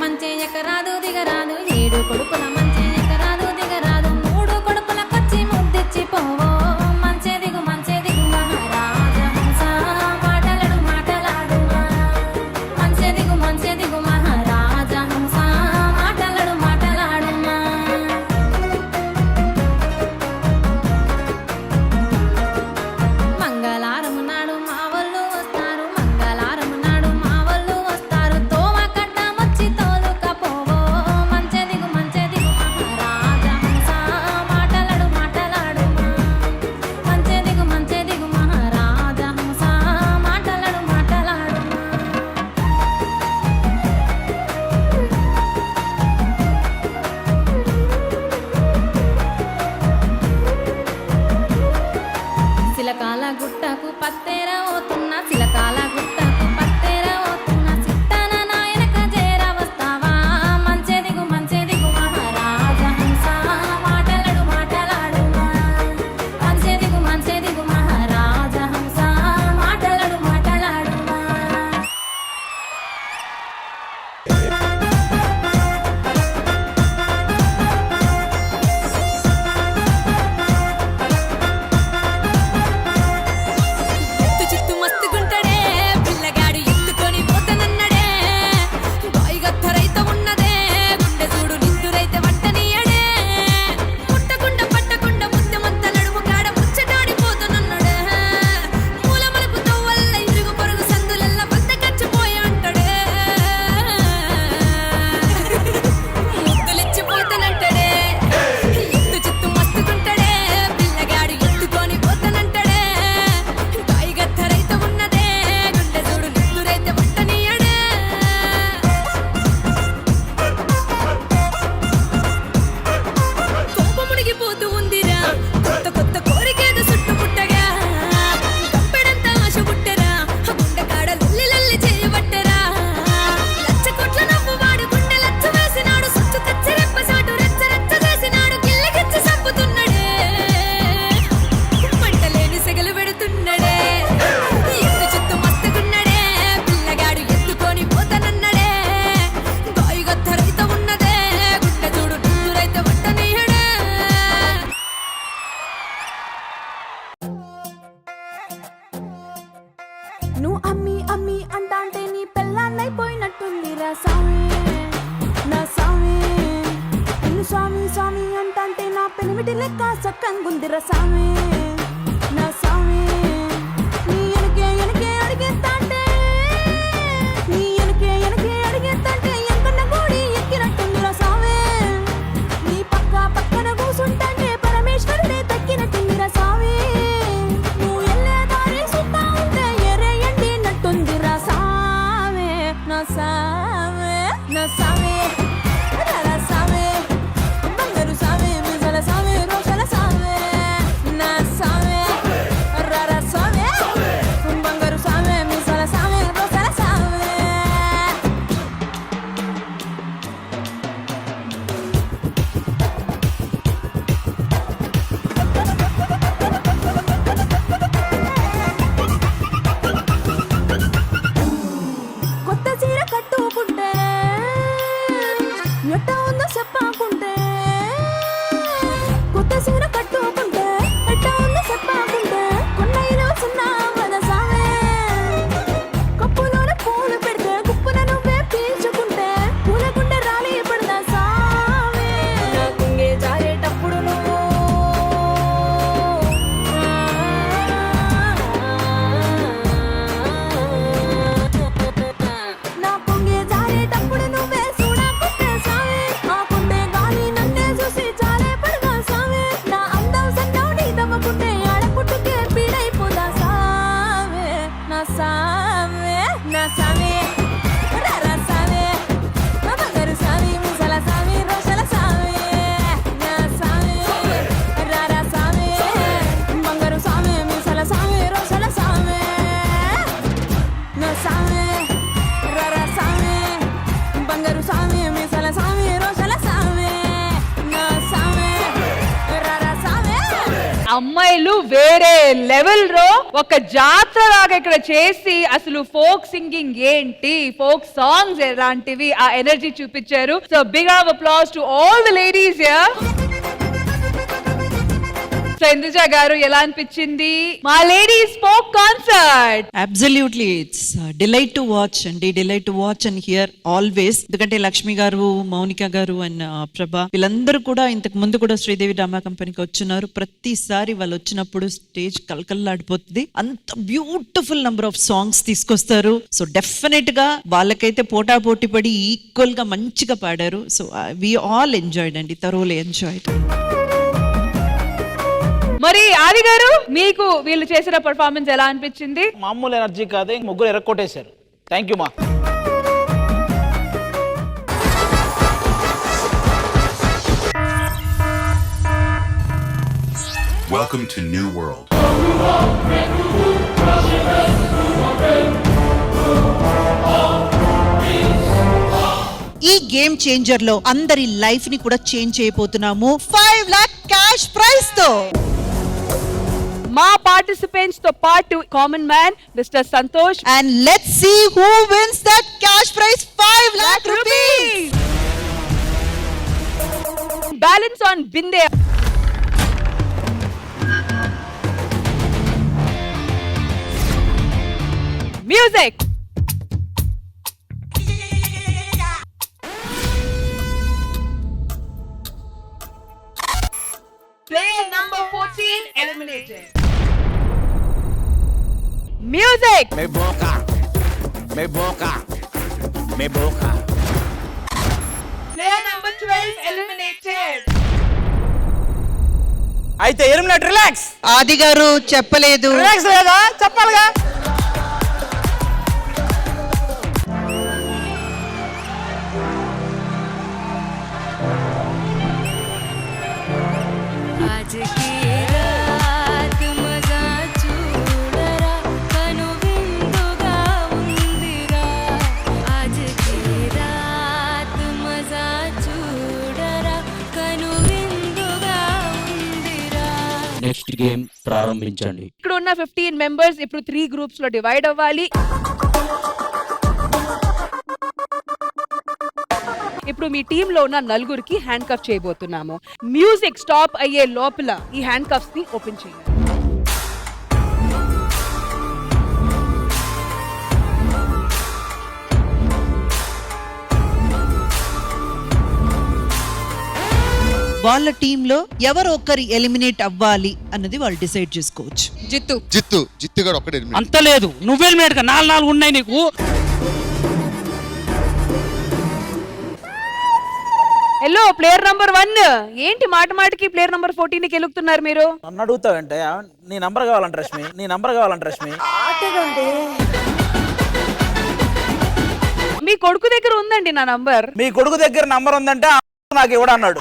మంచి ఎకరాదు దిగరాదు, 7 కొడుకుల మంచి ఎకరాదు దిగరాదు, 3 కొడుకులకొచ్చి ముద్దిచ్చి పోవో మంచి దిగు మహారాజ హంస మాటలాడు మాటలాడుమా, మంచి దిగు మహారాజ హంస మాటలాడు మాటలాడుమా. మంగళవారం నాడు మా వాళ్ళు వస్తారు, మంగళవారం నాడు మా వాళ్ళు వస్తారు, తోవ కట్టమొచ్చి తోలుకపోవో మంచి దిగు మహారాజ హంస మాటలాడు మాటలాడుమా, మంచి దిగు మహారాజ హంస మాటలాడు మాటలాడుమా. సిలకాల గుట్టకు పత్తెర పోతున్నా, సిలకాల గుట్టకు పత్తెర పోతున్నా, సిట్టన నాయనక చేర వస్తావా మంచి దిగు మహారాజ హంస మాటలాడు మాటలాడుమా, మంచి దిగు మహారాజ హంస మాటలాడు మాటలాడుమా. ఎత్తు చిత్తు మస్తుగుంటడే పిల్లగాడు ఎత్తుకొని పోతనన్నడే, బాయిగత్తరైత ఉన్నదే గుండె చూడు నిద్దురైతే వంటనీయడే, ముట్టకుండా పట్టకుండా ముద్దమంత నడుము కాడ ముచ్చటాడిపోతనన్నడే, మూల మలుపు తవ్వల్ల ఇరుగు పొరుగు సందులల్ల బద్దకచ్చిపోయి అంటడే, ముద్దులిచ్చిపోతనంటడే. ఎత్తు చిత్తు మస్తుగుంటడే పిల్లగాడు ఎత్తుకొని పోతనంటడే, బాయిగత్తరైత ఉన్నదే గుండె చూడు నిద్దురైతే వంటనీయడే. కొంప మునిగిపోతూ ఉందిరా కొత్త కొత్త కోరికేదో చుట్టుముట్టగా, కంపెడంత ఆశ పుట్టరా గుండె కాడ లల్లి చేయబట్టరా, లచ్చ కొట్ల నవ్వు వాడు గుండె లచ్చ వేసినాడు, సుచ్చు తెచ్చి రెప్పసాటు రెచ్చ చేసినాడు, గిల్లగిచ్చి సంపుతున్నడే, మంటలేని సెగలు పెడుతున్నడే. ఎత్తు చిత్తు మస్తుగున్నడే పిల్లగాడు ఎత్తుకొని పోతనన్నడే, బాయిగత్తరైత ఉన్నదే గుండె చూడు నిద్దురైతే వంటనీయడే. నువ్వు అమ్మి అమ్మి అంటాంటే నీ పెళ్ళాన్నైపోయినట్టుందిరా సామి, నా సామి. నిన్ను స్వామి స్వామి అంటాంటే నా పెనిమిటి లెక్క సక్కంగుందిరా సామి, నా సామి. నీ ఎనకే అడిగేస్తాంటే, నీ ఎనకే అడిగేస్తాంటే ఎంకన్న గోడి ఎక్కినట్టుందిరా సామి, నీ పక్కన కూసుంటాంటే పరమేశ్వరుడే తక్కినట్టుందిరా సామి, నువ్వు ఎల్లే దారి సుత్తా ఉంటే ఎరే ఎండినట్టుందిరా సామి, నా సామి, నా సామి. రారా సామి, బంగారు సామి, మిజల సామి, రోషల సామి, నా సామి. రారా సామి, బంగారు సామి, మిజల సామి, రోషల సామి. కొత్త చీర కట్టుకుంటే ఎట్ట ఉందో చెప్పకుంటే, కొత్త చీర కట్టుకుంటే ఎట్ట ఉందో చెప్పకుంటే, కొన్నైనా సున్నా మన సామే, కప్పులోన పూలు పెడితే గుప్పున నువ్వే పీల్చుకుంటే, పూల గుండె రాలి పడదా సామే, నా కుంగే జారేటప్పుడు నువ్వు నా పొంగే జారేటప్పుడు నువ్వే చూడకుంటే సామి, ఆ కుండే గాలి నన్నే చూసి చాలే పడదా సామి, నా అందం సన్నౌడి తవ్వకుంటే ఆడపుట్టుకే పీడైపోదా సామి, నా సామి, నా సామి. రారా సామి, నా బంగారు సామి, ముసల సామి, రోషల సామి, నా సామి. రారా సామి, బంగారు సామి, ముసల సామి, రోషల సామి, నా సామి. రారా సామి, బంగారు సామి, మిసల సామి, రోషల సామి, నా సామి. రారా సామి. అమ్మ అమ్మాయిలు వేరే లెవెల్ లో ఒక జాతర లాగా ఇక్కడ చేసి అసలు ఫోక్ సింగింగ్ ఏంటి, ఫోక్ సాంగ్స్ ఎలాంటివి, ఆ ఎనర్జీ చూపించారు. So big applause to all the ladies here. So Induja గారు ఎలా అనిపించింది మా ladies folk concert? Absolutely it's delight to watch అండి, delight to watch and hear always. ఎందుకంటే లక్ష్మి గారు, మౌనిక గారు అండ్ ప్రభా వీళ్ళందరూ కూడా ఇంతకు ముందు కూడా శ్రీదేవి డ్రామా కంపెనీకి వచ్చినారు. ప్రతిసారి వాళ్ళు వచ్చినప్పుడు స్టేజ్ కలకల్లాడిపోతుంది. అంత బ్యూటిఫుల్ నంబర్ ఆఫ్ సాంగ్స్ తీసుకొస్తారు. సో డెఫినెట్ గా వాళ్ళకైతే పోటీ పడి ఈక్వల్ గా మంచిగా పాడారు. సో వి ఆల్ ఎంజాయ్డ్ అండి, థరోలీ ఎంజాయ్డ్. మరి ఆది గారు, మీకు వీళ్ళు చేసిన పర్ఫార్మెన్స్ ఎలా అనిపించింది? మామూలు ఎనర్జీ కాదే, ముగ్గురు ఎరక్కొట్టేశారు. థ్యాంక్ యూ మా. Welcome to New World. ఈ గేమ్ చేంజర్ లో అందరి లైఫ్ ని కూడా చేంజ్ చేయబోతున్నాము 5 lakh క్యాష్ ప్రైజ్ తో. మా పార్టిసిపెంట్స్ తో పాటు common man mister Santosh. And let's see who wins that cash prize 5 lakh rupees. Balance on Binde. Music. Player number 14 eliminated. Music. Me boca. Me boca. Me boca. Player number 12 eliminated. అయితే eliminate. Relax. ఆది గారు చెప్పలేదు. Relax లేదా? చెప్పాలిగా. आज की रात मजा చూడరా కను విందుగా ఉందిరా आज की रात मजा చూడరా కను విందుగా ఉందిరా. నెక్స్ట్ గేమ్ ప్రారంభించండి. ఇక్కడ ఉన్న 15 మెంబర్స్ ఇప్పుడు 3 గ్రూప్స్ లో డివైడ్ అవ్వాలి. ఇప్పుడు మీ టీమ్ లో ఉన్న నలుగురికి హ్యాండ్ కఫ్ చేయబోతున్నాము. మ్యూజిక్ స్టాప్ అయ్యే లోపల ఈ హ్యాండ్ కఫ్స్ ని ఓపెన్ చేయాలి. వాళ్ళ టీమ్ లో ఎవరు ఒక్కరు ఎలిమినేట్ అవ్వాలి అన్నది వాళ్ళు డిసైడ్ చేసుకోవచ్చు. జిత్తు గారు ఒక్కడే ఎలిమినేట్. అంత లేదు, నువ్వు ఎలిమినేట్ గా 4 ఉన్నాయి నీకు. హలో ప్లేయర్ నంబర్ 1, ఏంటి మాటికి ప్లేయర్ నంబర్ 14 కి ఎలుగుతున్నారు మీరు? నన్ను అడుగుతావంటే నీ నంబర్ కావాలంట రష్మి. నీ నంబర్ కావాలంట రష్మి. మీ కొడుకు దగ్గర ఉందండి నా నంబర్. మీ కొడుకు దగ్గర నంబర్ ఉందంటే నాకు ఇవ్వడం అన్నాడు.